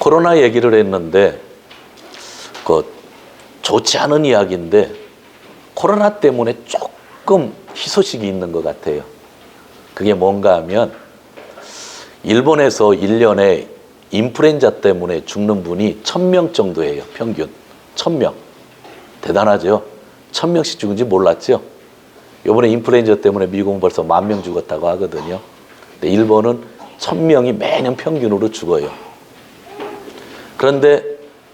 코로나 얘기를 했는데 그 좋지 않은 이야기인데 코로나 때문에 조금 희소식이 있는 것 같아요. 그게 뭔가 하면 일본에서 1년에 인플루엔자 때문에 죽는 분이 1000명 정도예요. 평균 1000명. 대단하죠. 1000명씩 죽은지 몰랐죠. 이번에 인플루엔자 때문에 미국은 벌써 10,000명 죽었다고 하거든요. 근데 일본은 1000명이 매년 평균으로 죽어요. 그런데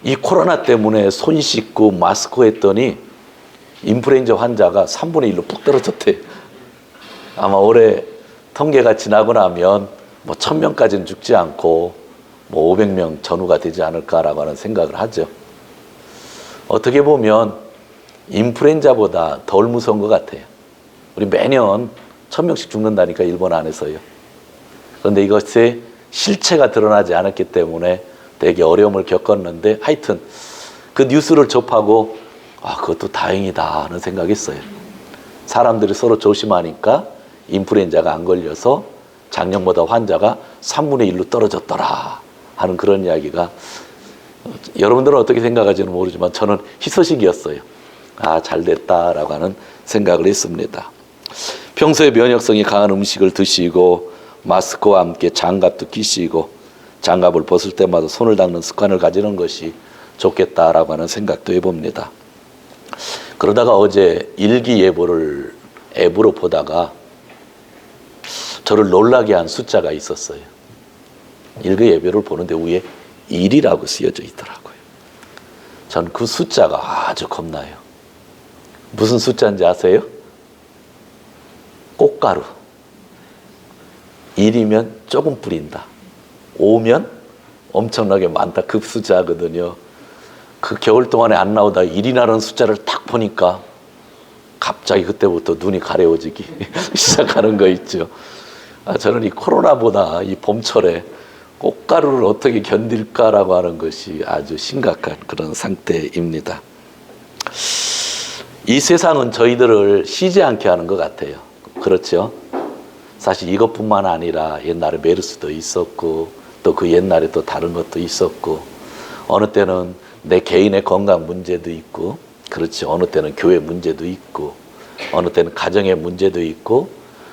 이 코로나 때문에 손 씻고 마스크 했더니 인플루엔자 환자가 3분의 1로 푹 떨어졌대. 아마 올해 통계가 지나고 나면 뭐 1000명까지는 죽지 않고 뭐 500명 전후가 되지 않을까라고 하는 생각을 하죠. 어떻게 보면 인플루엔자보다 덜 무서운 것 같아요. 우리 매년 1000명씩 죽는다니까 일본 안에서요. 그런데 이것의 실체가 드러나지 않았기 때문에 되게 어려움을 겪었는데 하여튼 그 뉴스를 접하고 그것도 다행이다 하는 생각이 있어요. 사람들이 서로 조심하니까 인플루엔자가 안 걸려서 작년보다 환자가 3분의 1로 떨어졌더라 하는 그런 이야기가 여러분들은 어떻게 생각하지는 모르지만 저는 희소식이었어요. 잘 됐다라고 하는 생각을 했습니다. 평소에 면역성이 강한 음식을 드시고 마스크와 함께 장갑도 끼시고 장갑을 벗을 때마다 손을 닦는 습관을 가지는 것이 좋겠다라고 하는 생각도 해봅니다. 그러다가 어제 일기예보를 앱으로 보다가 저를 놀라게 한 숫자가 있었어요. 일기예보를 보는데 위에 1이라고 쓰여져 있더라고요. 전 그 숫자가 아주 겁나요. 무슨 숫자인지 아세요? 꽃가루. 1이면 조금 뿌린다. 5면 엄청나게 많다. 급수자거든요. 그 겨울 동안에 안 나오다 1이라는 숫자를 딱 보니까 갑자기 그때부터 눈이 가려워지기 시작하는 거 있죠. 저는 이 코로나보다 이 봄철에 꽃가루를 어떻게 견딜까라고 하는 것이 아주 심각한 그런 상태입니다. 이 세상은 저희들을 쉬지 않게 하는 것 같아요. 그렇죠? 사실 이것뿐만 아니라 옛날에 메르스도 있었고 또 그 옛날에 또 다른 것도 있었고 어느 때는 내 개인의 건강 문제도 있고 그렇죠. 어느 때는 교회 문제도 있고 어느 때는 가정의 문제도 있고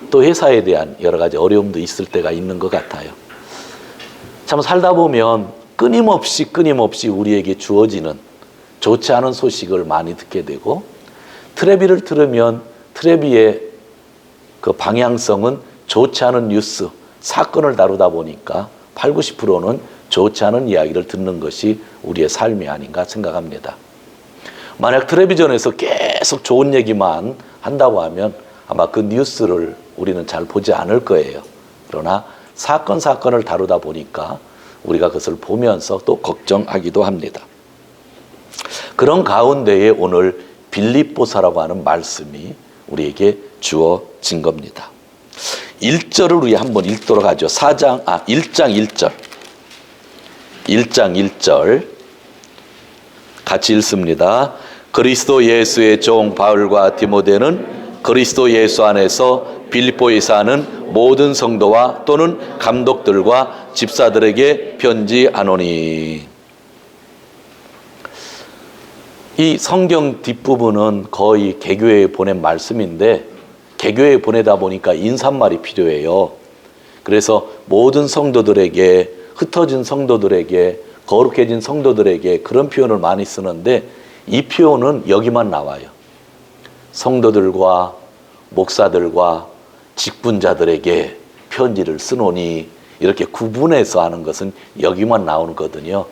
또 회사에 대한 여러 가지 어려움도 있을 때가 있는 것 같아요. 참 살다 보면 끊임없이 우리에게 주어지는 좋지 않은 소식을 많이 듣게 되고 텔레비를 들으면 텔레비의 그 방향성은 좋지 않은 뉴스, 사건을 다루다 보니까 80, 90%는 좋지 않은 이야기를 듣는 것이 우리의 삶이 아닌가 생각합니다. 만약 텔레비전에서 계속 좋은 얘기만 한다고 하면 아마 그 뉴스를 우리는 잘 보지 않을 거예요. 그러나 사건을 다루다 보니까 우리가 그것을 보면서 또 걱정하기도 합니다. 그런 가운데에 오늘 빌립보서라고 하는 말씀이 우리에게 주어진 겁니다. 1절을 우리 한번 읽도록 하죠. 1장 1절. 1장 1절 같이 읽습니다. 그리스도 예수의 종 바울과 디모데는 그리스도 예수 안에서 빌립보에 사는 모든 성도와 또는 감독들과 집사들에게 편지하노니. 이 성경 뒷부분은 거의 개교회에 보낸 말씀인데 개교회에 보내다 보니까 인사말이 필요해요. 그래서 모든 성도들에게, 흩어진 성도들에게, 거룩해진 성도들에게 그런 표현을 많이 쓰는데 이 표현은 여기만 나와요. 성도들과 목사들과 직분자들에게 편지를 쓰노니 이렇게 구분해서 하는 것은 여기만 나오거든요.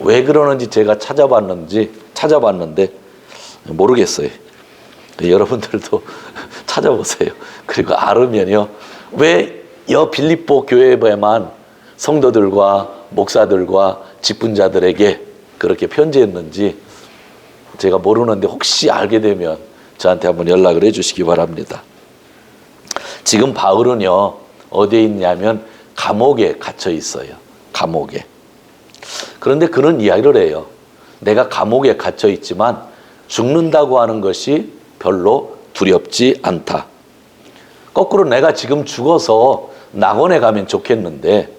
왜 그러는지 제가 찾아봤는데 모르겠어요. 여러분들도 찾아보세요. 그리고 알으면요. 왜 빌립보 교회에만 성도들과 목사들과 직분자들에게 그렇게 편지했는지 제가 모르는데 혹시 알게 되면 저한테 한번 연락을 해 주시기 바랍니다. 지금 바울은요. 어디에 있냐면 감옥에 갇혀 있어요. 감옥에. 그런데 그런 이야기를 해요. 내가 감옥에 갇혀 있지만 죽는다고 하는 것이 별로 두렵지 않다. 거꾸로 내가 지금 죽어서 낙원에 가면 좋겠는데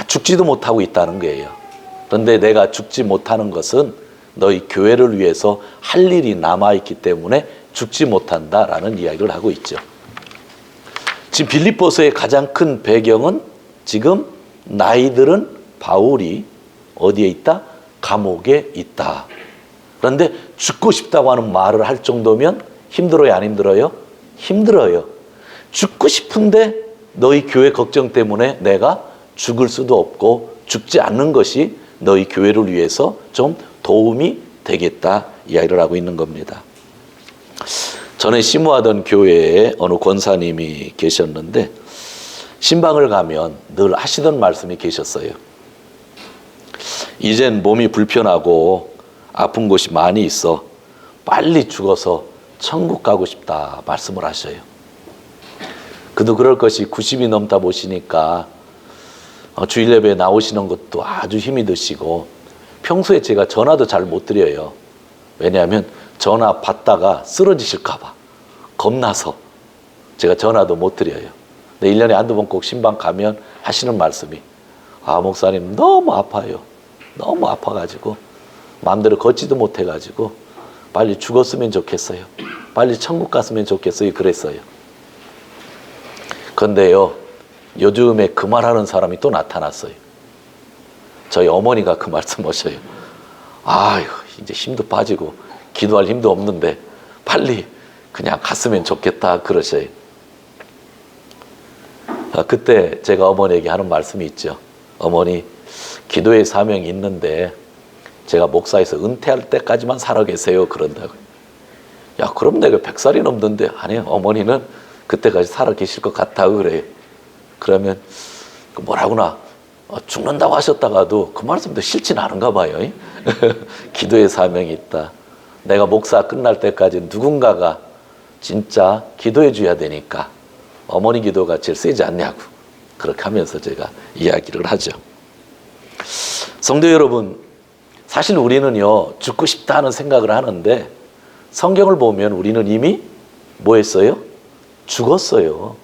죽지도 못하고 있다는 거예요. 그런데 내가 죽지 못하는 것은 너희 교회를 위해서 할 일이 남아있기 때문에 죽지 못한다라는 이야기를 하고 있죠. 지금 빌립보서의 가장 큰 배경은 지금 나이들은 바울이 어디에 있다? 감옥에 있다. 그런데 죽고 싶다고 하는 말을 할 정도면 힘들어요, 안 힘들어요? 힘들어요. 죽고 싶은데 너희 교회 걱정 때문에 내가 죽을 수도 없고 죽지 않는 것이 너희 교회를 위해서 좀 도움이 되겠다 이야기를 하고 있는 겁니다. 전에 심우하던 교회에 어느 권사님이 계셨는데 신방을 가면 늘 하시던 말씀이 계셨어요. 이젠 몸이 불편하고 아픈 곳이 많이 있어 빨리 죽어서 천국 가고 싶다 말씀을 하셔요. 그도 그럴 것이 90이 넘다 보시니까 주일 예배에 나오시는 것도 아주 힘이 드시고 평소에 제가 전화도 잘 못 드려요. 왜냐하면 전화 받다가 쓰러지실까 봐 겁나서 제가 전화도 못 드려요. 근데 1년에 한두 번 꼭 신방 가면 하시는 말씀이 목사님 너무 아파요. 너무 아파가지고 마음대로 걷지도 못해가지고 빨리 죽었으면 좋겠어요. 빨리 천국 갔으면 좋겠어요. 그랬어요. 그런데요, 요즘에 그 말하는 사람이 또 나타났어요. 저희 어머니가 그 말씀 하셔요. 아유, 이제 힘도 빠지고 기도할 힘도 없는데 빨리 그냥 갔으면 좋겠다 그러셔요. 그때 제가 어머니에게 하는 말씀이 있죠. 어머니, 기도의 사명이 있는데 제가 목사에서 은퇴할 때까지만 살아 계세요 그런다고요. 야, 그럼 내가 100살이 넘는데 아니요, 어머니는 그때까지 살아 계실 것 같다고 그래요. 그러면 뭐라구나, 죽는다고 하셨다가도 그 말씀도 싫진 않은가 봐요. 기도의 사명이 있다. 내가 목사 끝날 때까지 누군가가 진짜 기도해 줘야 되니까 어머니 기도가 제일 세지 않냐고 그렇게 하면서 제가 이야기를 하죠. 성도 여러분, 사실 우리는요 죽고 싶다는 생각을 하는데 성경을 보면 우리는 이미 뭐 했어요? 죽었어요.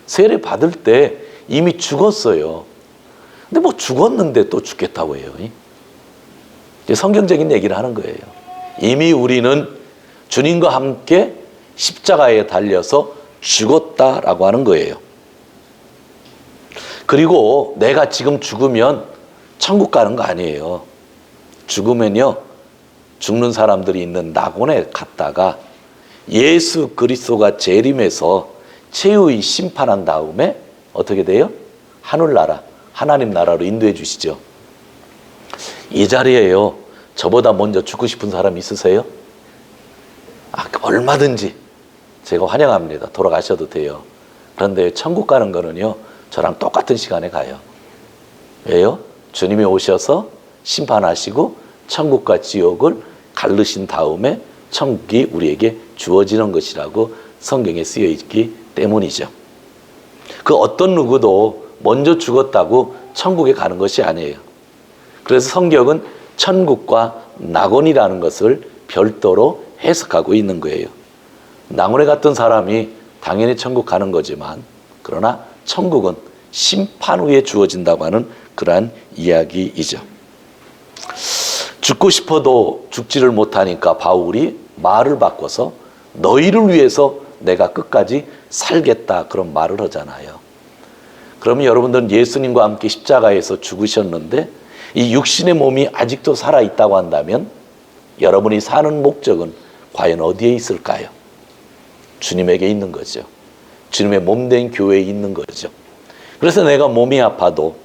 세례 받을 때 이미 죽었어요. 근데 뭐 죽었는데 또 죽겠다고 해요. 성경적인 얘기를 하는 거예요. 이미 우리는 주님과 함께 십자가에 달려서 죽었다라고 하는 거예요. 그리고 내가 지금 죽으면 천국 가는 거 아니에요. 죽으면요 죽는 사람들이 있는 낙원에 갔다가 예수 그리스도가 재림해서 최후의 심판한 다음에 어떻게 돼요? 하늘나라, 하나님 나라로 인도해 주시죠. 이 자리에요 저보다 먼저 죽고 싶은 사람 있으세요? 얼마든지 제가 환영합니다. 돌아가셔도 돼요. 그런데 천국 가는 거는요 저랑 똑같은 시간에 가요. 왜요? 주님이 오셔서 심판하시고 천국과 지옥을 가르신 다음에 천국이 우리에게 주어지는 것이라고 성경에 쓰여 있기 때문이죠. 그 어떤 누구도 먼저 죽었다고 천국에 가는 것이 아니에요. 그래서 성경은 천국과 낙원이라는 것을 별도로 해석하고 있는 거예요. 낙원에 갔던 사람이 당연히 천국 가는 거지만 그러나 천국은 심판 후에 주어진다고 하는 그러한 이야기이죠. 죽고 싶어도 죽지를 못하니까 바울이 말을 바꿔서 너희를 위해서 내가 끝까지 살겠다 그런 말을 하잖아요. 그러면 여러분들은 예수님과 함께 십자가에서 죽으셨는데 이 육신의 몸이 아직도 살아있다고 한다면 여러분이 사는 목적은 과연 어디에 있을까요? 주님에게 있는 거죠. 주님의 몸된 교회에 있는 거죠. 그래서 내가 몸이 아파도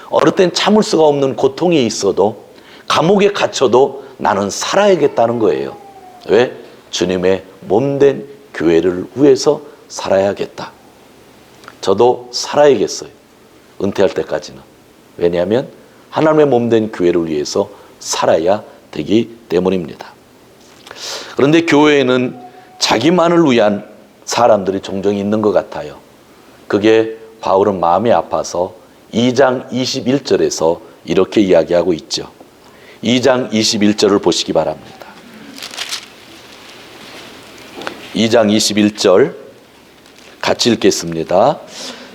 어느 땐 참을 수가 없는 고통이 있어도 감옥에 갇혀도 나는 살아야겠다는 거예요. 왜? 주님의 몸된 교회를 위해서 살아야겠다. 저도 살아야겠어요. 은퇴할 때까지는. 왜냐하면 하나님의 몸된 교회를 위해서 살아야 되기 때문입니다. 그런데 교회에는 자기만을 위한 사람들이 종종 있는 것 같아요. 그게 바울은 마음이 아파서 2장 21절에서 이렇게 이야기하고 있죠. 2장 21절을 보시기 바랍니다. 2장 21절 같이 읽겠습니다.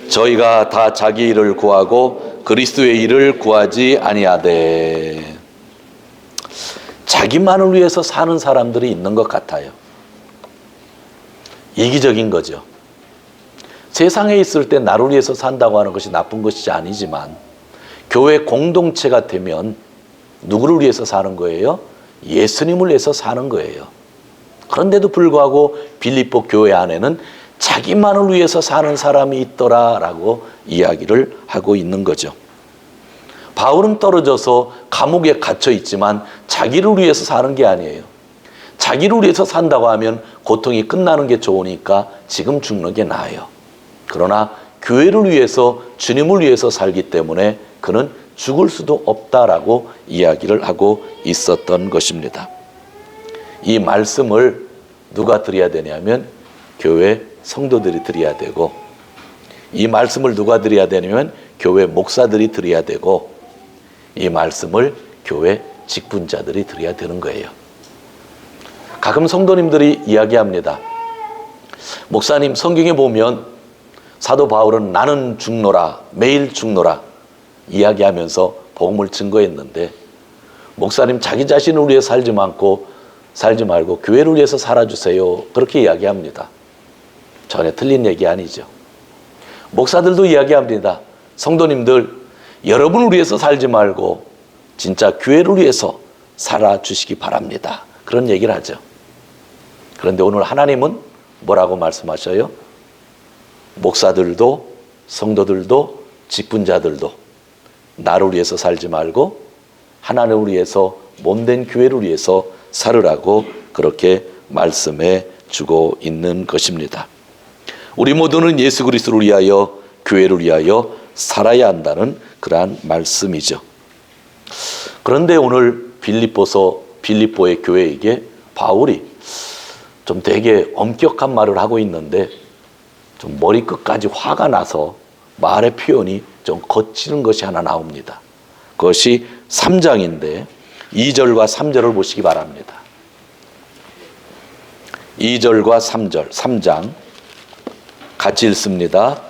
저희가 다 자기 일을 구하고 그리스도의 일을 구하지 아니하되. 자기만을 위해서 사는 사람들이 있는 것 같아요. 이기적인 거죠. 세상에 있을 때 나를 위해서 산다고 하는 것이 나쁜 것이 아니지만 교회 공동체가 되면 누구를 위해서 사는 거예요? 예수님을 위해서 사는 거예요. 그런데도 불구하고 빌립보 교회 안에는 자기만을 위해서 사는 사람이 있더라라고 이야기를 하고 있는 거죠. 바울은 떨어져서 감옥에 갇혀 있지만 자기를 위해서 사는 게 아니에요. 자기를 위해서 산다고 하면 고통이 끝나는 게 좋으니까 지금 죽는 게 나아요. 그러나 교회를 위해서, 주님을 위해서 살기 때문에 그는 죽을 수도 없다라고 이야기를 하고 있었던 것입니다. 이 말씀을 누가 드려야 되냐면 교회 성도들이 드려야 되고, 이 말씀을 누가 드려야 되냐면 교회 목사들이 드려야 되고, 이 말씀을 교회 직분자들이 드려야 되는 거예요. 가끔 성도님들이 이야기합니다. 목사님, 성경에 보면 사도 바울은 나는 죽노라, 매일 죽노라 이야기하면서 복음을 증거했는데, 목사님 자기 자신을 위해 살지 말고 교회를 위해서 살아주세요, 그렇게 이야기합니다. 전혀 틀린 얘기 아니죠. 목사들도 이야기합니다. 성도님들, 여러분을 위해서 살지 말고 진짜 교회를 위해서 살아주시기 바랍니다, 그런 얘기를 하죠. 그런데 오늘 하나님은 뭐라고 말씀하셔요? 목사들도, 성도들도, 직분자들도 나를 위해서 살지 말고 하나님을 위해서, 몸된 교회를 위해서 살으라고 그렇게 말씀해 주고 있는 것입니다. 우리 모두는 예수 그리스도를 위하여, 교회를 위하여 살아야 한다는 그러한 말씀이죠. 그런데 오늘 빌립보의 교회에게 바울이 좀 되게 엄격한 말을 하고 있는데, 좀 머리끝까지 화가 나서 말의 표현이 좀 거치는 것이 하나 나옵니다. 그것이 3장인데 2절과 3절을 보시기 바랍니다. 2절과 3절, 3장 같이 읽습니다.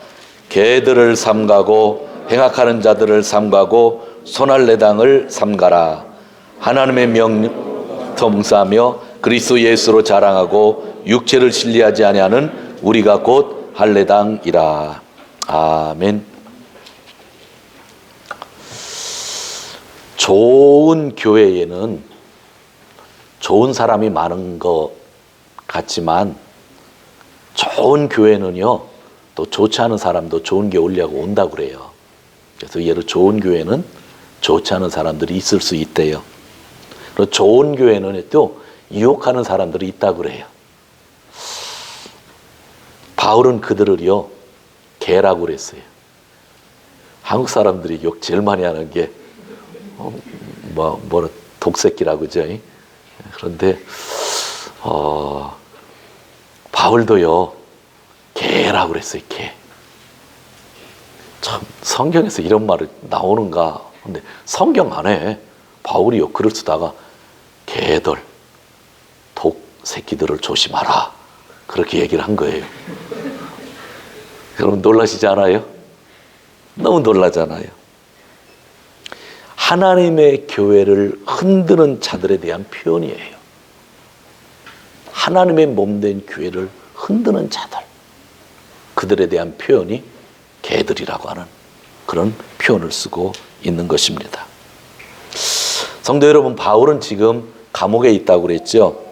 개들을 삼가고 행악하는 자들을 삼가고 손할례당을 삼가라. 하나님의 명령 봉사하며 그리스도 예수로 자랑하고 육체를 신뢰하지 아니하는 우리가 곧 할례당이라. 아멘. 좋은 교회에는 좋은 사람이 많은 것 같지만, 좋은 교회는요 또 좋지 않은 사람도 좋은 게 오려고 온다고 그래요. 그래서 예를 좋은 교회는 좋지 않은 사람들이 있을 수 있대요. 그리고 좋은 교회는 또 유혹하는 사람들이 있다고 그래요. 바울은 그들을요 개라고 그랬어요. 한국 사람들이 욕 제일 많이 하는 게 독새끼라고 그러죠. 그런데 바울도요 개라고 그랬어요. 개. 참 성경에서 이런 말이 나오는가. 근데 성경 안에 바울이 글을 쓰다가 개들, 독새끼들을 조심하라, 그렇게 얘기를 한 거예요. 여러분 놀라시지 않아요? 너무 놀라잖아요. 하나님의 교회를 흔드는 자들에 대한 표현이에요. 하나님의 몸된 교회를 흔드는 자들, 그들에 대한 표현이 개들이라고 하는 그런 표현을 쓰고 있는 것입니다. 성도 여러분, 바울은 지금 감옥에 있다고 그랬죠.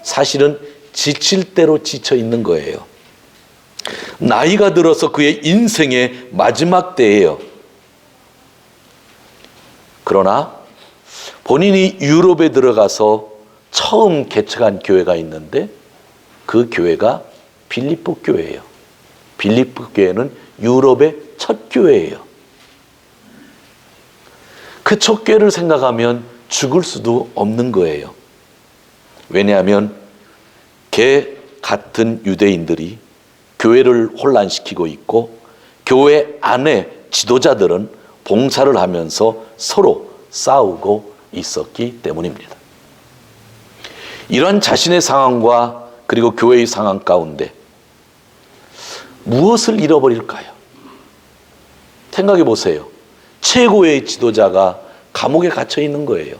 사실은 지칠 대로 지쳐 있는 거예요. 나이가 들어서 그의 인생의 마지막 때예요. 그러나 본인이 유럽에 들어가서 처음 개척한 교회가 있는데, 그 교회가 빌립보 교회예요. 빌립보 교회는 유럽의 첫 교회예요. 그 첫 교회를 생각하면 죽을 수도 없는 거예요. 왜냐하면 개 같은 유대인들이 교회를 혼란시키고 있고, 교회 안에 지도자들은 봉사를 하면서 서로 싸우고 있었기 때문입니다. 이러한 자신의 상황과 그리고 교회의 상황 가운데 무엇을 잃어버릴까요? 생각해 보세요. 최고의 지도자가 감옥에 갇혀 있는 거예요.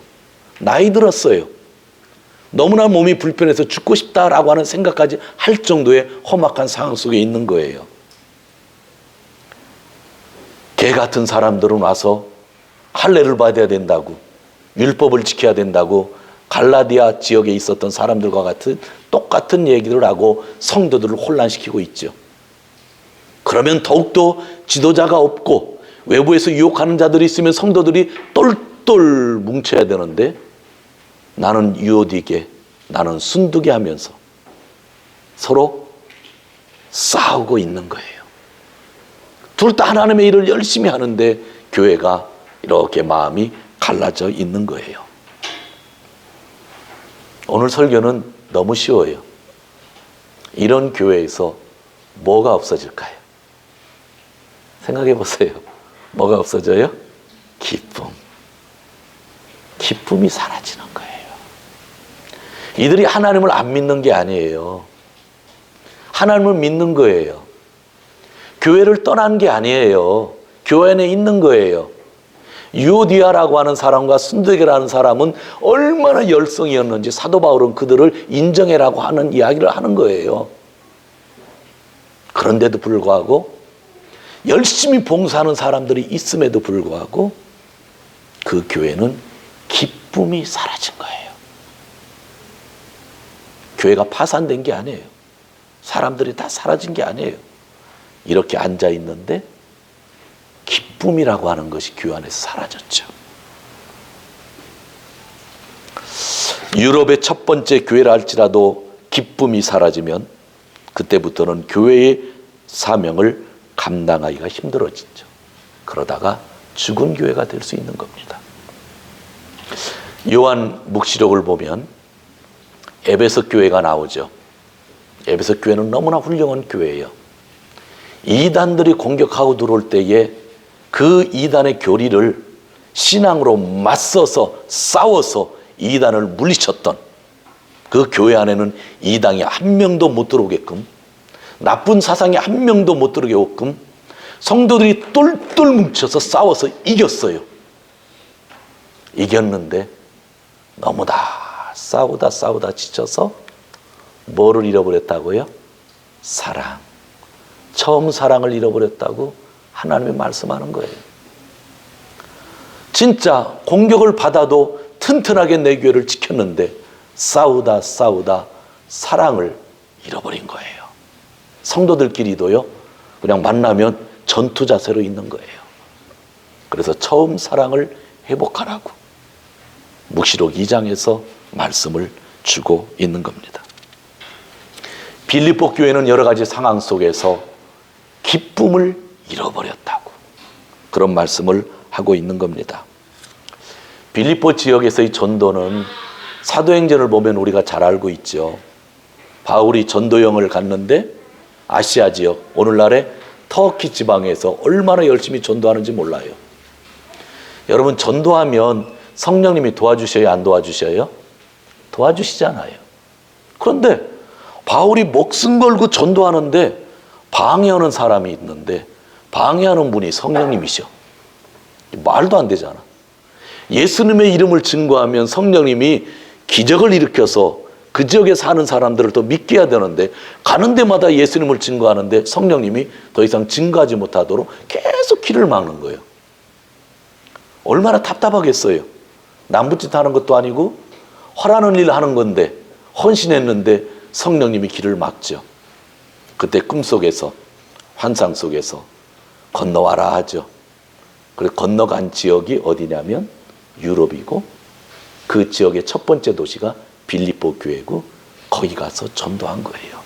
나이 들었어요. 너무나 몸이 불편해서 죽고 싶다라고 하는 생각까지 할 정도의 험악한 상황 속에 있는 거예요. 개 같은 사람들은 와서 할례를 받아야 된다고, 율법을 지켜야 된다고 갈라디아 지역에 있었던 사람들과 같은 똑같은 얘기를 하고 성도들을 혼란시키고 있죠. 그러면 더욱더 지도자가 없고 외부에서 유혹하는 자들이 있으면 성도들이 똘똘 뭉쳐야 되는데, 나는 유오디게, 나는 순두게 하면서 서로 싸우고 있는 거예요. 둘 다 하나님의 일을 열심히 하는데 교회가 이렇게 마음이 갈라져 있는 거예요. 오늘 설교는 너무 쉬워요. 이런 교회에서 뭐가 없어질까요? 생각해 보세요. 뭐가 없어져요? 기쁨. 기쁨이 사라지는 거예요. 이들이 하나님을 안 믿는 게 아니에요. 하나님을 믿는 거예요. 교회를 떠난 게 아니에요. 교회 안에 있는 거예요. 유오디아라고 하는 사람과 순두개라는 사람은 얼마나 열성이었는지 사도 바울은 그들을 인정해라고 하는 이야기를 하는 거예요. 그런데도 불구하고 열심히 봉사하는 사람들이 있음에도 불구하고 그 교회는 기쁨이 사라진 거예요. 교회가 파산된 게 아니에요. 사람들이 다 사라진 게 아니에요. 이렇게 앉아 있는데 기쁨이라고 하는 것이 교회 안에서 사라졌죠. 유럽의 첫 번째 교회라 할지라도 기쁨이 사라지면 그때부터는 교회의 사명을 감당하기가 힘들어지죠. 그러다가 죽은 교회가 될 수 있는 겁니다. 요한 묵시록을 보면 에베소 교회가 나오죠. 에베소 교회는 너무나 훌륭한 교회예요. 이단들이 공격하고 들어올 때에 그 이단의 교리를 신앙으로 맞서서 싸워서 이단을 물리쳤던 그 교회 안에는 이단이 한 명도 못 들어오게끔, 나쁜 사상이 한 명도 못 들어오게끔 성도들이 똘똘 뭉쳐서 싸워서 이겼어요. 이겼는데 너무 다 싸우다 지쳐서 뭐를 잃어버렸다고요? 사랑. 처음 사랑을 잃어버렸다고 하나님이 말씀하는 거예요. 진짜 공격을 받아도 튼튼하게 내 교회를 지켰는데 싸우다 사랑을 잃어버린 거예요. 성도들끼리도요, 그냥 만나면 전투 자세로 있는 거예요. 그래서 처음 사랑을 회복하라고 묵시록 2장에서 말씀을 주고 있는 겁니다. 빌립보 교회는 여러 가지 상황 속에서 기쁨을 잃어버렸다고 그런 말씀을 하고 있는 겁니다. 빌립보 지역에서의 전도는 사도행전을 보면 우리가 잘 알고 있죠. 바울이 전도여행을 갔는데 아시아 지역, 오늘날의 터키 지방에서 얼마나 열심히 전도하는지 몰라요. 여러분, 전도하면 성령님이 도와주셔요, 안 도와주셔요? 도와주시잖아요. 그런데 바울이 목숨 걸고 전도하는데 방해하는 사람이 있는데 방해하는 분이 성령님이셔. 말도 안 되잖아. 예수님의 이름을 증거하면 성령님이 기적을 일으켜서 그 지역에 사는 사람들을 더 믿게 해야 되는데 가는 데마다 예수님을 증거하는데 성령님이 더 이상 증거하지 못하도록 계속 길을 막는 거예요. 얼마나 답답하겠어요. 남부짓 하는 것도 아니고 허라는 일 하는 건데 헌신했는데 성령님이 길을 막죠. 그때 꿈속에서 환상 속에서 건너와라 하죠. 그래서 건너간 지역이 어디냐면 유럽이고 그 지역의 첫 번째 도시가 빌립보 교회고 거기 가서 전도한 거예요.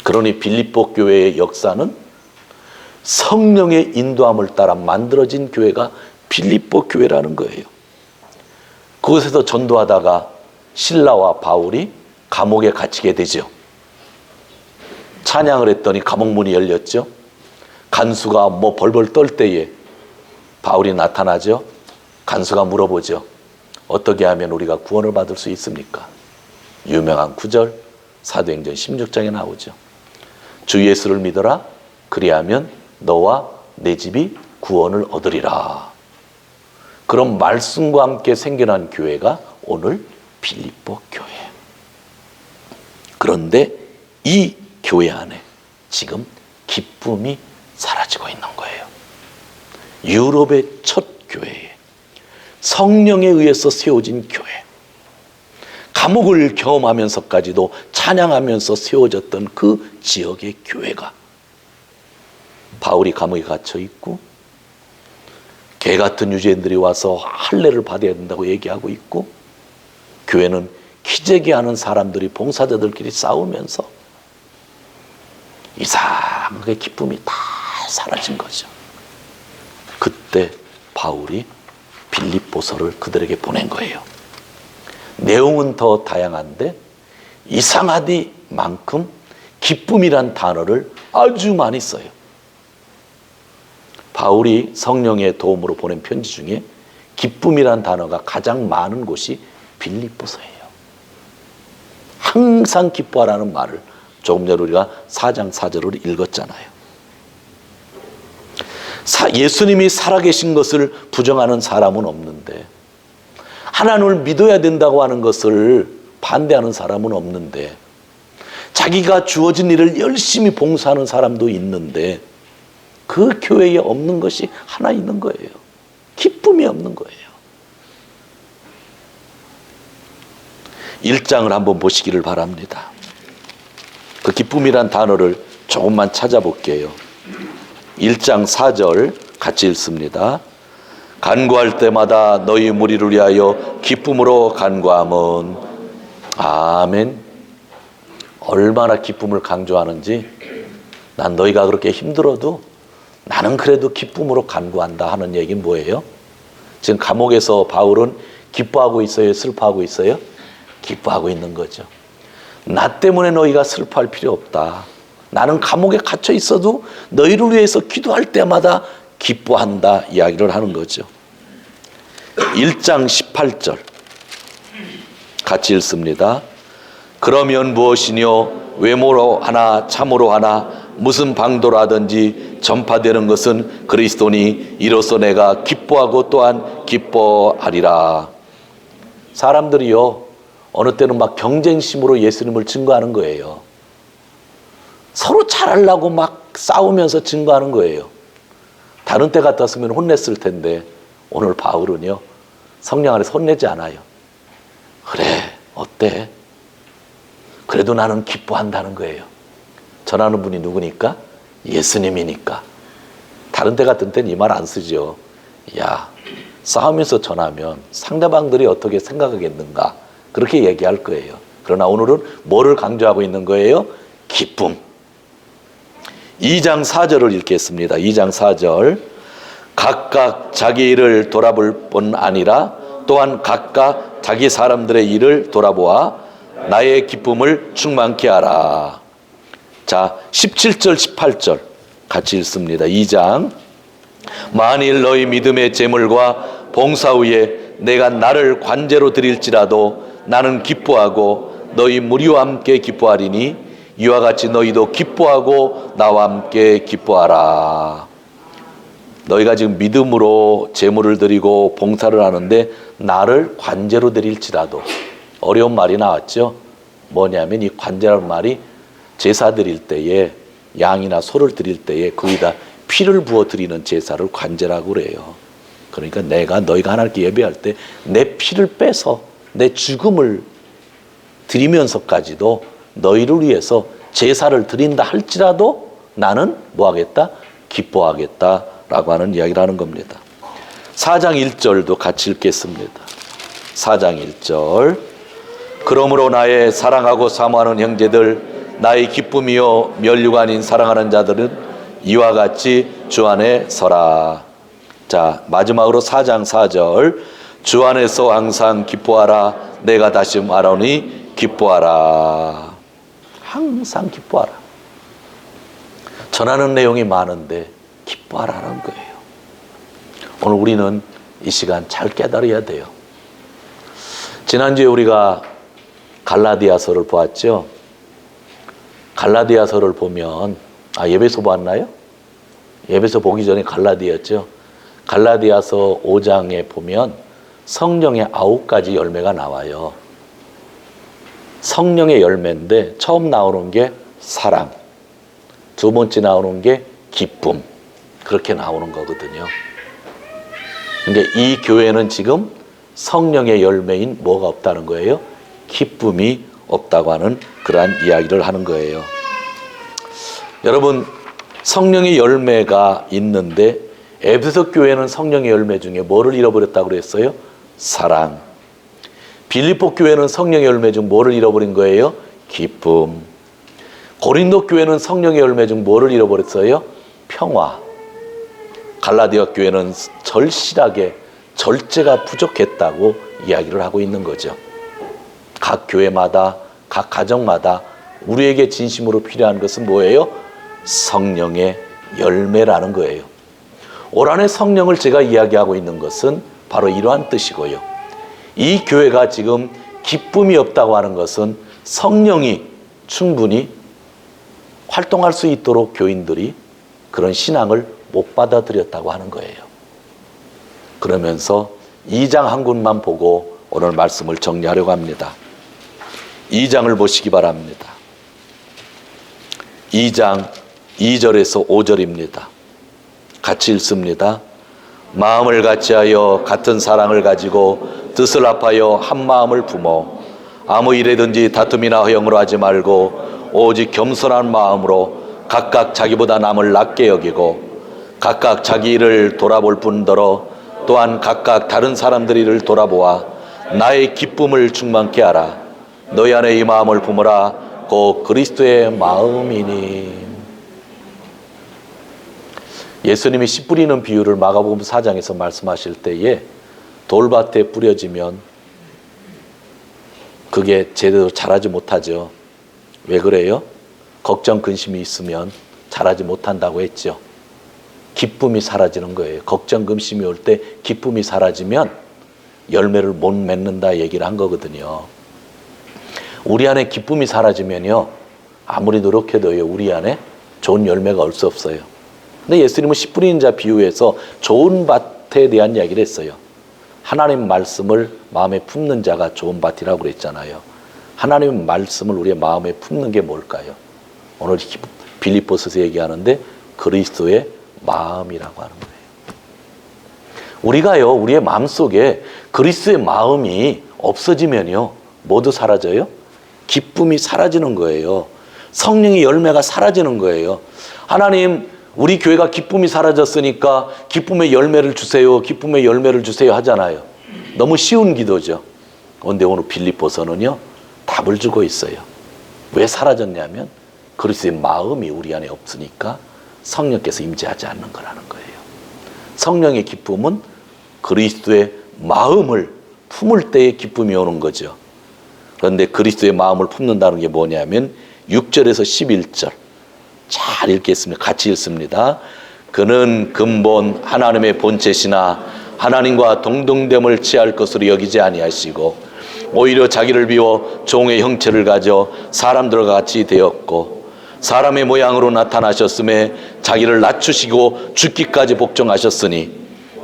그러니 빌립보 교회의 역사는 성령의 인도함을 따라 만들어진 교회가 빌립보 교회라는 거예요. 그곳에서 전도하다가 실라와 바울이 감옥에 갇히게 되죠. 찬양을 했더니 감옥 문이 열렸죠. 간수가 뭐 벌벌 떨 때에 바울이 나타나죠. 간수가 물어보죠. 어떻게 하면 우리가 구원을 받을 수 있습니까? 유명한 구절 사도행전 16장에 나오죠. 주 예수를 믿어라. 그리하면 너와 내 집이 구원을 얻으리라. 그런 말씀과 함께 생겨난 교회가 오늘 빌립보 교회. 그런데 이 교회 안에 지금 기쁨이 사라지고 있는 거예요. 유럽의 첫 교회에 성령에 의해서 세워진 교회, 감옥을 경험하면서까지도 찬양하면서 세워졌던 그 지역의 교회가 바울이 감옥에 갇혀 있고 개 같은 유대인들이 와서 할례를 받아야 된다고 얘기하고 있고, 교회는 기재기하는 사람들이 봉사자들끼리 싸우면서 이상하게 기쁨이 다 사라진 거죠. 그때 바울이 빌립보서를 그들에게 보낸 거예요. 내용은 더 다양한데 이상하디만큼 기쁨이란 단어를 아주 많이 써요. 바울이 성령의 도움으로 보낸 편지 중에 기쁨이란 단어가 가장 많은 곳이 빌립보서예요. 항상 기뻐하라는 말을 조금 전에 우리가 4장 4절을 읽었잖아요. 예수님이 살아계신 것을 부정하는 사람은 없는데, 하나님을 믿어야 된다고 하는 것을 반대하는 사람은 없는데, 자기가 주어진 일을 열심히 봉사하는 사람도 있는데 그 교회에 없는 것이 하나 있는 거예요. 기쁨이 없는 거예요. 1장을 한번 보시기를 바랍니다. 그 기쁨이란 단어를 조금만 찾아볼게요. 1장 4절 같이 읽습니다. 간구할 때마다 너희 무리를 위하여 기쁨으로 간구함은. 아멘. 얼마나 기쁨을 강조하는지. 난 너희가 그렇게 힘들어도 나는 그래도 기쁨으로 간구한다 하는 얘기는 뭐예요? 지금 감옥에서 바울은 기뻐하고 있어요? 슬퍼하고 있어요? 기뻐하고 있는 거죠. 나 때문에 너희가 슬퍼할 필요 없다. 나는 감옥에 갇혀 있어도 너희를 위해서 기도할 때마다 기뻐한다 이야기를 하는 거죠. 1장 18절 같이 읽습니다. 그러면 무엇이뇨? 외모로 하나 참으로 하나 무슨 방도로 하든지 전파되는 것은 그리스도니 이로써 내가 기뻐하고 또한 기뻐하리라. 사람들이요, 어느 때는 막 경쟁심으로 예수님을 증거하는 거예요. 서로 잘하려고 막 싸우면서 증거하는 거예요. 다른 때 같았으면 혼냈을 텐데 오늘 바울은요, 성령 안에서 혼내지 않아요. 그래, 어때? 그래도 나는 기뻐한다는 거예요. 전하는 분이 누구니까? 예수님이니까. 다른 때 같은 때는 이 말 안 쓰죠. 야, 싸우면서 전하면 상대방들이 어떻게 생각하겠는가, 그렇게 얘기할 거예요. 그러나 오늘은 뭐를 강조하고 있는 거예요? 기쁨. 2장 4절을 읽겠습니다. 2장 4절. 각각 자기 일을 돌아볼 뿐 아니라 또한 각각 자기 사람들의 일을 돌아보아 나의 기쁨을 충만케 하라. 자, 17절 18절 같이 읽습니다. 2장. 만일 너희 믿음의 제물과 봉사 후에 내가 나를 관제로 드릴지라도 나는 기뻐하고 너희 무리와 함께 기뻐하리니 이와 같이 너희도 기뻐하고 나와 함께 기뻐하라. 너희가 지금 믿음으로 제물을 드리고 봉사를 하는데 나를 관제로 드릴지라도, 어려운 말이 나왔죠. 뭐냐면 이 관제라는 말이 제사 드릴 때에, 양이나 소를 드릴 때에 거기다 피를 부어 드리는 제사를 관제라고 그래요. 그러니까 너희가 하나님께 예배할 때 내 피를 빼서 내 죽음을 드리면서까지도 너희를 위해서 제사를 드린다 할지라도 나는 뭐 하겠다? 기뻐하겠다라고 하는 이야기를 하는 겁니다. 4장 1절도 같이 읽겠습니다. 4장 1절. 그러므로 나의 사랑하고 사모하는 형제들, 나의 기쁨이요 면류가 아닌 사랑하는 자들은 이와 같이 주 안에 서라. 자, 마지막으로 4장 4절. 주 안에서 항상 기뻐하라. 내가 다시 말하노니 기뻐하라. 항상 기뻐하라. 전하는 내용이 많은데 기뻐하라는 거예요. 오늘 우리는 이 시간 잘 깨달아야 돼요. 지난주에 우리가 갈라디아서를 보았죠. 갈라디아서를 보면, 예배소 봤나요? 에베소 보기 전에 갈라디아였죠. 갈라디아서 5장에 보면 성령의 9가지 열매가 나와요. 성령의 열매인데 처음 나오는 게 사랑, 두 번째 나오는 게 기쁨, 그렇게 나오는 거거든요. 근데 이 교회는 지금 성령의 열매인 뭐가 없다는 거예요? 기쁨이 없다고 하는 그러한 이야기를 하는 거예요. 여러분, 성령의 열매가 있는데 에베소 교회는 성령의 열매 중에 뭐를 잃어버렸다고 그랬어요? 사랑. 빌립보 교회는 성령의 열매 중 뭐를 잃어버린 거예요? 기쁨. 고린도 교회는 성령의 열매 중 뭐를 잃어버렸어요? 평화. 갈라디아 교회는 절실하게 절제가 부족했다고 이야기를 하고 있는 거죠. 각 교회마다, 각 가정마다 우리에게 진심으로 필요한 것은 뭐예요? 성령의 열매라는 거예요. 올 한해 성령을 제가 이야기하고 있는 것은 바로 이러한 뜻이고요. 이 교회가 지금 기쁨이 없다고 하는 것은 성령이 충분히 활동할 수 있도록 교인들이 그런 신앙을 못 받아들였다고 하는 거예요. 그러면서 2장 한 군만 보고 오늘 말씀을 정리하려고 합니다. 2장을 보시기 바랍니다. 2장 2절에서 5절입니다. 같이 읽습니다. 마음을 같이하여 같은 사랑을 가지고 뜻을 합하여 한 마음을 품어 아무 일에든지 다툼이나 허영으로 하지 말고 오직 겸손한 마음으로 각각 자기보다 남을 낮게 여기고 각각 자기 일을 돌아볼 뿐더러 또한 각각 다른 사람들 일을 돌아보아 나의 기쁨을 충만케 하라. 너희 안에 이 마음을 품으라. 곧 그리스도의 마음이니. 예수님이 씨 뿌리는 비유를 마가복음 4장에서 말씀하실 때에 돌밭에 뿌려지면 그게 제대로 자라지 못하죠. 왜 그래요? 걱정, 근심이 있으면 자라지 못한다고 했죠. 기쁨이 사라지는 거예요. 걱정, 근심이 올 때 기쁨이 사라지면 열매를 못 맺는다 얘기를 한 거거든요. 우리 안에 기쁨이 사라지면요, 아무리 노력해도요, 우리 안에 좋은 열매가 올 수 없어요. 근데 예수님은 씨 뿌리는 자 비유에서 좋은 밭에 대한 이야기를 했어요. 하나님 말씀을 마음에 품는 자가 좋은 밭이라고 그랬잖아요. 하나님 말씀을 우리의 마음에 품는 게 뭘까요? 오늘 빌립보서에서 얘기하는데 그리스도의 마음이라고 하는 거예요. 우리가요, 우리의 마음속에 그리스도의 마음이 없어지면요, 모두 사라져요? 기쁨이 사라지는 거예요. 성령의 열매가 사라지는 거예요. 하나님, 우리 교회가 기쁨이 사라졌으니까 기쁨의 열매를 주세요, 기쁨의 열매를 주세요 하잖아요. 너무 쉬운 기도죠. 그런데 오늘 빌립보서는요, 답을 주고 있어요. 왜 사라졌냐면 그리스도의 마음이 우리 안에 없으니까 성령께서 임재하지 않는 거라는 거예요. 성령의 기쁨은 그리스도의 마음을 품을 때의 기쁨이 오는 거죠. 그런데 그리스도의 마음을 품는다는 게 뭐냐면 6절에서 11절 잘 읽겠습니다. 같이 읽습니다. 그는 근본 하나님의 본체시나 하나님과 동등됨을 취할 것으로 여기지 아니하시고 오히려 자기를 비워 종의 형체를 가져 사람들과 같이 되었고 사람의 모양으로 나타나셨음에 자기를 낮추시고 죽기까지 복종하셨으니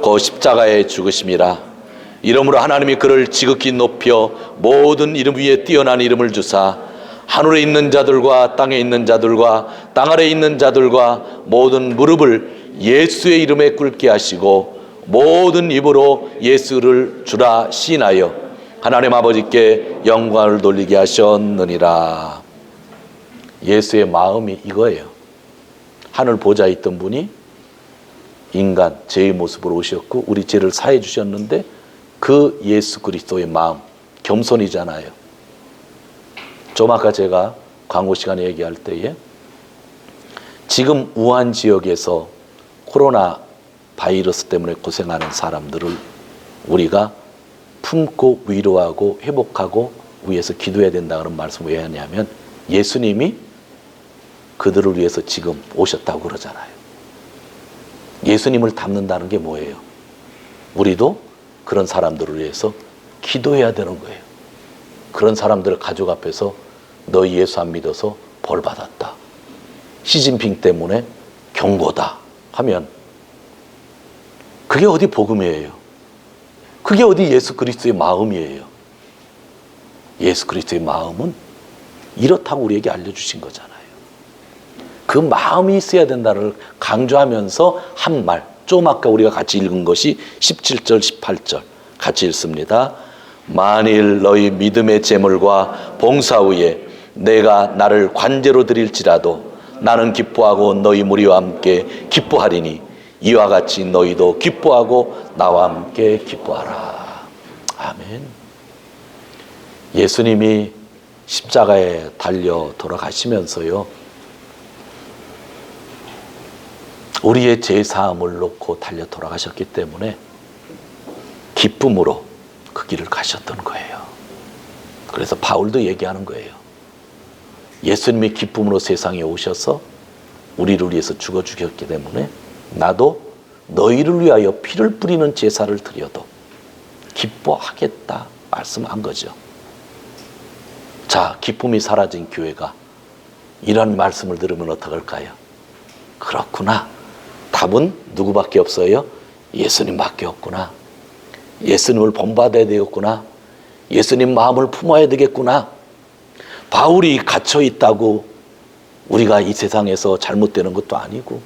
그 십자가에 죽으심이라. 이러므로 하나님이 그를 지극히 높여 모든 이름 위에 뛰어난 이름을 주사 하늘에 있는 자들과 땅에 있는 자들과 땅 아래에 있는 자들과 모든 무릎을 예수의 이름에 꿇게 하시고 모든 입으로 예수를 주라 시인하여 하나님 아버지께 영광을 돌리게 하셨느니라. 예수의 마음이 이거예요. 하늘 보좌에 있던 분이 인간 죄의 모습으로 오셨고 우리 죄를 사해 주셨는데 그 예수 그리스도의 마음, 겸손이잖아요. 좀 아까 제가 광고 시간에 얘기할 때에 지금 우한 지역에서 코로나 바이러스 때문에 고생하는 사람들을 우리가 품고 위로하고 회복하고 위해서 기도해야 된다는 말씀을 왜 하냐면 예수님이 그들을 위해서 지금 오셨다고 그러잖아요. 예수님을 닮는다는 게 뭐예요? 우리도 그런 사람들을 위해서 기도해야 되는 거예요. 그런 사람들을 가족 앞에서 너 예수 안 믿어서 벌 받았다. 시진핑 때문에 경고다. 하면 그게 어디 복음이에요? 그게 어디 예수 그리스도의 마음이에요? 예수 그리스도의 마음은 이렇다고 우리에게 알려주신 거잖아요. 그 마음이 있어야 된다를 강조하면서 한 말, 좀 아까 우리가 같이 읽은 것이 17절, 18절 같이 읽습니다. 만일 너희 믿음의 제물과 봉사 후에 내가 나를 관제로 드릴지라도 나는 기뻐하고 너희 무리와 함께 기뻐하리니 이와 같이 너희도 기뻐하고 나와 함께 기뻐하라. 아멘. 예수님이 십자가에 달려 돌아가시면서요, 우리의 죄사함을 놓고 달려 돌아가셨기 때문에 기쁨으로 그 길을 가셨던 거예요. 그래서 바울도 얘기하는 거예요. 예수님이 기쁨으로 세상에 오셔서 우리를 위해서 죽어 주셨기 때문에 나도 너희를 위하여 피를 뿌리는 제사를 드려도 기뻐하겠다 말씀한 거죠. 자, 기쁨이 사라진 교회가 이런 말씀을 들으면 어떡할까요? 그렇구나. 답은 누구밖에 없어요? 예수님밖에 없구나. 예수님을 본받아야 되겠구나. 예수님 마음을 품어야 되겠구나. 바울이 갇혀 있다고 우리가 이 세상에서 잘못되는 것도 아니고,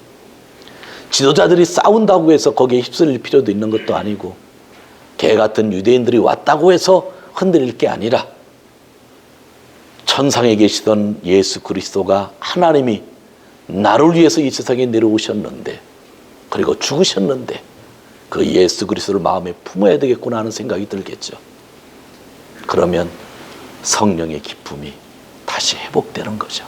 지도자들이 싸운다고 해서 거기에 휩쓸릴 필요도 있는 것도 아니고, 개 같은 유대인들이 왔다고 해서 흔들릴 게 아니라 천상에 계시던 예수 그리스도가 하나님이 나를 위해서 이 세상에 내려오셨는데, 그리고 죽으셨는데 그 예수 그리스도를 마음에 품어야 되겠구나 하는 생각이 들겠죠. 그러면 성령의 기쁨이 다시 회복되는 거죠.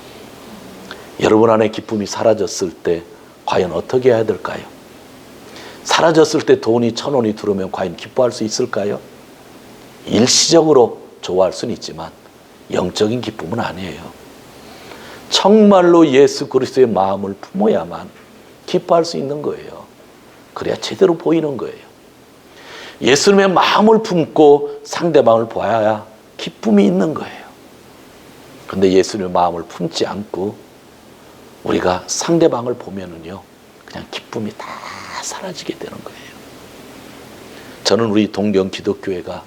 여러분 안에 기쁨이 사라졌을 때 과연 어떻게 해야 될까요? 사라졌을 때 돈이 1,000원이 들어오면 과연 기뻐할 수 있을까요? 일시적으로 좋아할 수는 있지만 영적인 기쁨은 아니에요. 정말로 예수 그리스도의 마음을 품어야만 기뻐할 수 있는 거예요. 그래야 제대로 보이는 거예요. 예수님의 마음을 품고 상대방을 보아야 기쁨이 있는 거예요. 그런데 예수님의 마음을 품지 않고 우리가 상대방을 보면은요, 그냥 기쁨이 다 사라지게 되는 거예요. 저는 우리 동경 기독교회가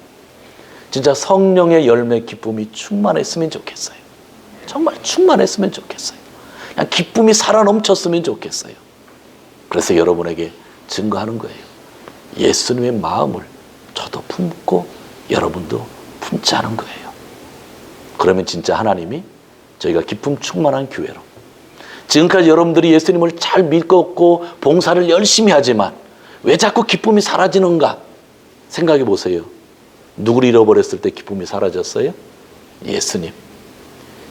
진짜 성령의 열매 기쁨이 충만했으면 좋겠어요. 정말 충만했으면 좋겠어요. 그냥 기쁨이 살아 넘쳤으면 좋겠어요. 그래서 여러분에게 증거하는 거예요. 예수님의 마음을 저도 품고 여러분도 품자는 거예요. 그러면 진짜 하나님이 저희가 기쁨 충만한 교회로, 지금까지 여러분들이 예수님을 잘 믿고 봉사를 열심히 하지만 왜 자꾸 기쁨이 사라지는가 생각해 보세요. 누구를 잃어버렸을 때 기쁨이 사라졌어요? 예수님.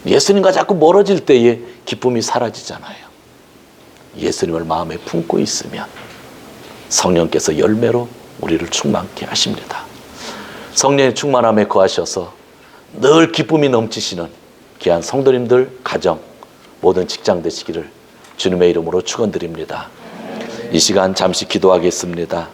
예수님과 자꾸 멀어질 때에 기쁨이 사라지잖아요. 예수님을 마음에 품고 있으면 성령께서 열매로 우리를 충만케 하십니다. 성령의 충만함에 거하셔서 늘 기쁨이 넘치시는 귀한 성도님들, 가정, 모든 직장 되시기를 주님의 이름으로 축원드립니다. 이 시간 잠시 기도하겠습니다.